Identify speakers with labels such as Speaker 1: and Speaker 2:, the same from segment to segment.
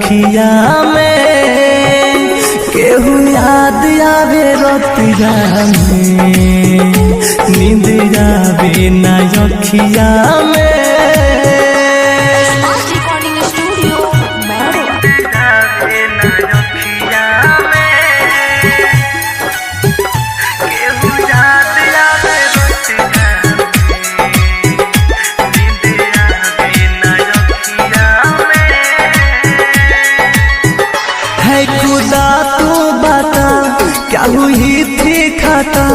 Speaker 1: अखिया में, केहू याद आवे रतिया में, नींद आवे ना अखिया में। खुदा तू बता क्या हुई थी खता,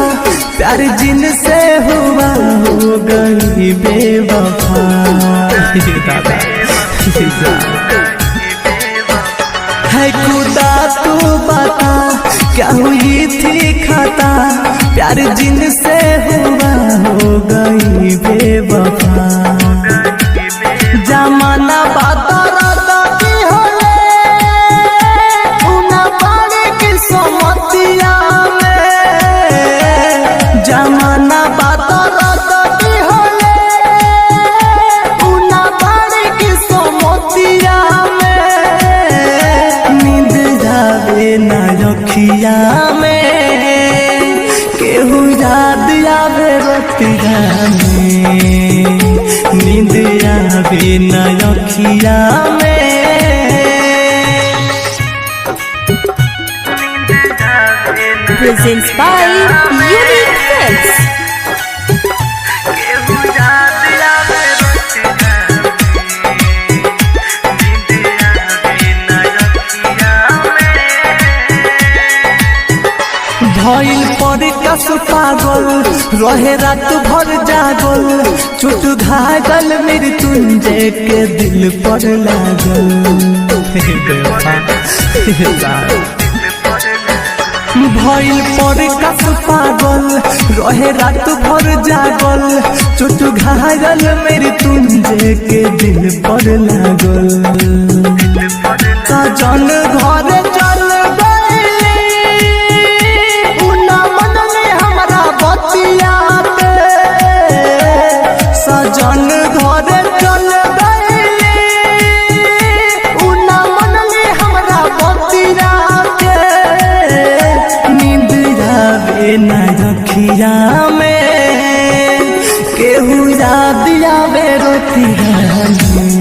Speaker 1: प्यार जिनसे हुआ हो गई बेवफा। है खुदा तू बता क्या हुई थी खता, प्यार जिनसे हुआ हो गई बेवफा। जमाना बाता अखिया में, केहू याद आवे रतिया में, नींद आवे ना अखिया में।
Speaker 2: Presents by Unique Films.
Speaker 1: भइल पर कस पागल रहे रात भर जागल, चोट घायल मृत्युंजय के दिल पर लागल। भइल पर कस पागल रहे रात भर जागल, चोट घायल मृत्युंजय के दिल पर लागल। सजन घर चल सजन घर चल गए, उना मनले हमरा बतिया के, नींद आवे ना अखिया में, केहू याद आवे रतिया में।